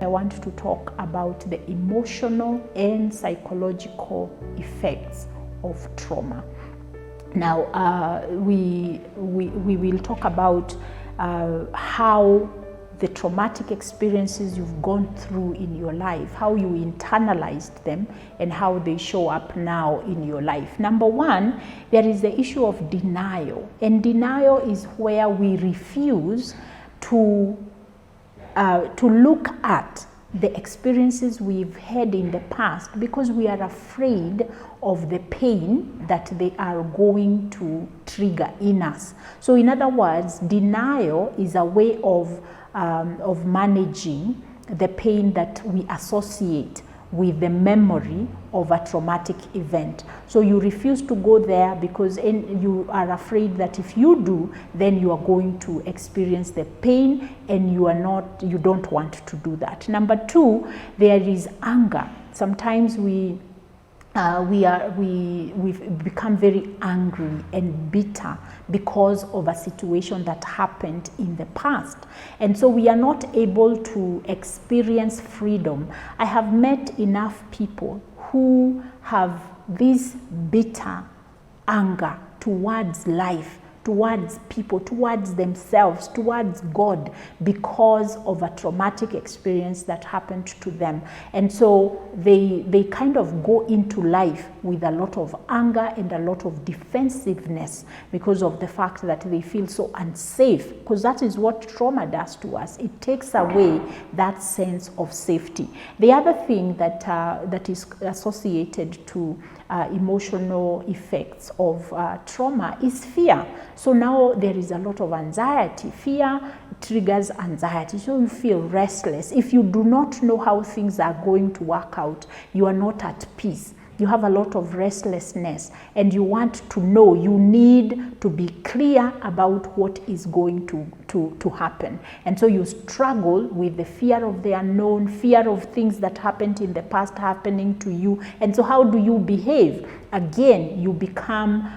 I want to talk about the emotional and psychological effects of trauma. Now, we will talk about how the traumatic experiences you've gone through in your life, how you internalized them, and how they show up now in your life. Number one, there is the issue of denial. And denial is where we refuse to look at the experiences we've had in the past because we are afraid of the pain that they are going to trigger in us. So in other words, denial is a way of managing the pain that we associate with the memory of a traumatic event. So you refuse to go there because you are afraid that if you do, then you are going to experience the pain, and you don't want to do that. Number two, there is anger. Sometimes we've become very angry and bitter because of a situation that happened in the past. And so we are not able to experience freedom. I have met enough people who have this bitter anger towards life, towards people, towards themselves, towards God, because of a traumatic experience that happened to them. And so they kind of go into life with a lot of anger and a lot of defensiveness because of the fact that they feel so unsafe, because that is what trauma does to us. It takes away that sense of safety. The other thing that is associated to emotional effects of trauma is fear. So now there is a lot of anxiety. Fear triggers anxiety, so you feel restless. If you do not know how things are going to work out, you are not at peace. You have a lot of restlessness, and you want to know, you need to be clear about what is going to happen. And so you struggle with the fear of the unknown, fear of things that happened in the past happening to you. And so how do you behave? Again, you become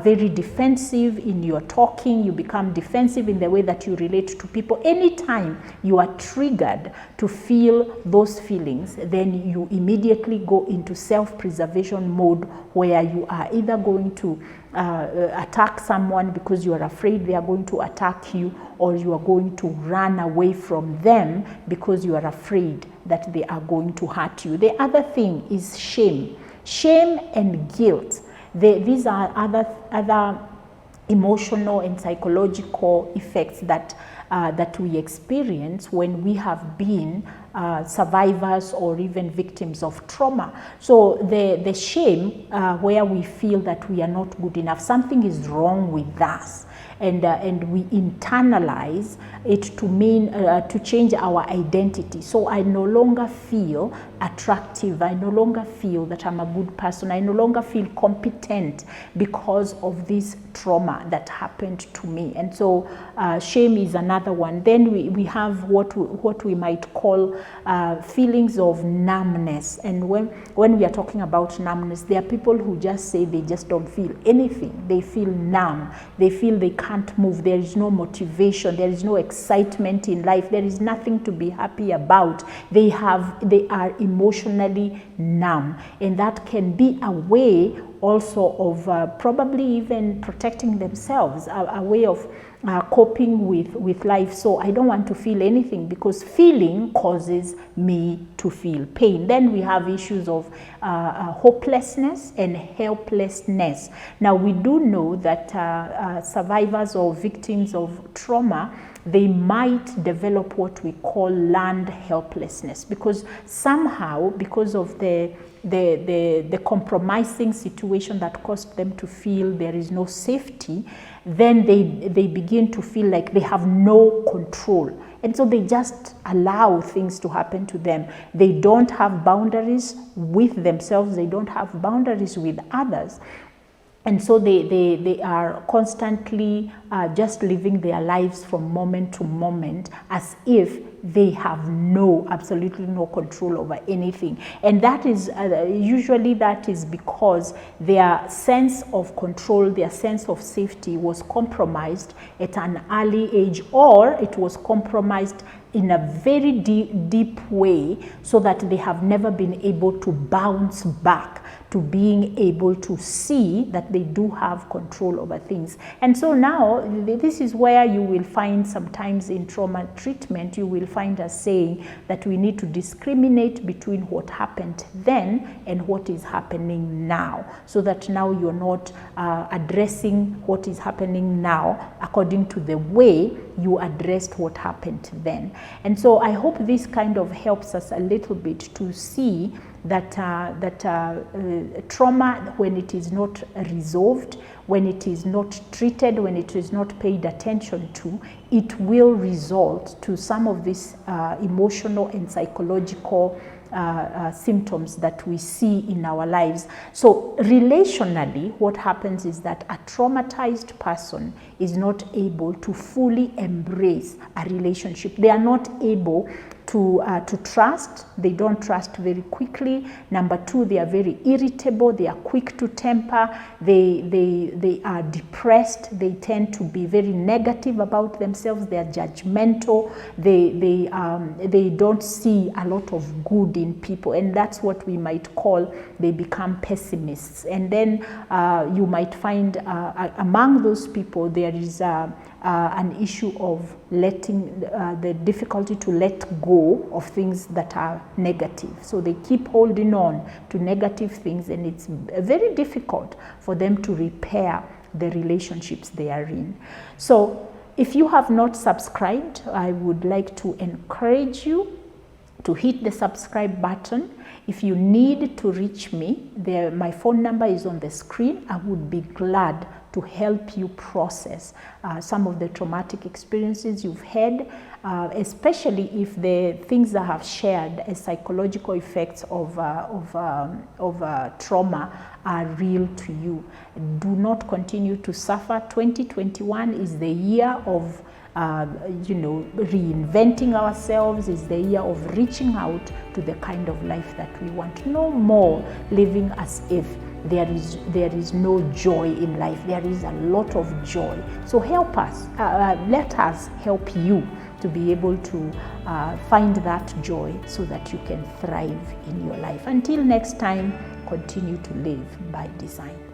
very defensive in your talking. You become defensive in the way that you relate to people. Anytime you are triggered to feel those feelings, then you immediately go into self-preservation mode, where you are either going to attack someone because you are afraid they are going to attack you, or you are going to run away from them because you are afraid that they are going to hurt you. The other thing is shame. Shame and guilt. These are other emotional and psychological effects that we experience when we have been survivors or even victims of trauma. So the shame, where we feel that we are not good enough, something is wrong with us, and we internalize it to mean to change our identity. So I no longer feel attractive. I no longer feel that I'm a good person. I no longer feel competent because of this trauma that happened to me. And so shame is another one. Then we have what we might call feelings of numbness. And when we are talking about numbness, there are people who just say they just don't feel anything. They feel numb. They feel they can't move. There is no motivation. There is no excitement in life. There is nothing to be happy about. They are emotionally numb. And that can be a way also of probably even protecting themselves, a way of coping with life. So I don't want to feel anything because feeling causes me to feel pain. Then we have issues of hopelessness and helplessness. Now we do know that survivors or victims of trauma, they might develop what we call learned helplessness, because somehow, because of the compromising situation that caused them to feel there is no safety, then they begin to feel like they have no control. And so they just allow things to happen to them. They don't have boundaries with themselves. They don't have boundaries with others. And so they are constantly just living their lives from moment to moment as if they have absolutely no control over anything. And that is, usually that is because their sense of control, their sense of safety was compromised at an early age, or it was compromised in a very deep way, so that they have never been able to bounce back to being able to see that they do have control over things. And so now, this is where you will find sometimes in trauma treatment, you will find us saying that we need to discriminate between what happened then and what is happening now, so that now you're not addressing what is happening now according to the way you addressed what happened then. And so I hope this kind of helps us a little bit to see that trauma, when it is not resolved, when it is not treated, when it is not paid attention to, it will result to some of these emotional and psychological symptoms that we see in our lives. So relationally, what happens is that a traumatized person is not able to fully embrace a relationship. They are not able to trust. They don't trust very quickly. Number two, they are very irritable. They are quick to temper. They are depressed. They tend to be very negative about themselves. They are judgmental. They don't see a lot of good in people, and that's what we might call, they become pessimists. And then you might find among those people there is an issue of letting the difficulty to let go of things that are negative. So they keep holding on to negative things, and it's very difficult for them to repair the relationships they are in. So if you have not subscribed, I would like to encourage you to hit the subscribe button. If you need to reach me, my phone number is on the screen. I would be glad to help you process some of the traumatic experiences you've had, especially if the things I have shared as psychological effects of trauma are real to you. Do not continue to suffer. 2021 is the year of reinventing ourselves, is the year of reaching out to the kind of life that we want. No more living as if there is no joy in life. There is a lot of joy. So help us, let us help you to be able to find that joy so that you can thrive in your life. Until next time, continue to live by design.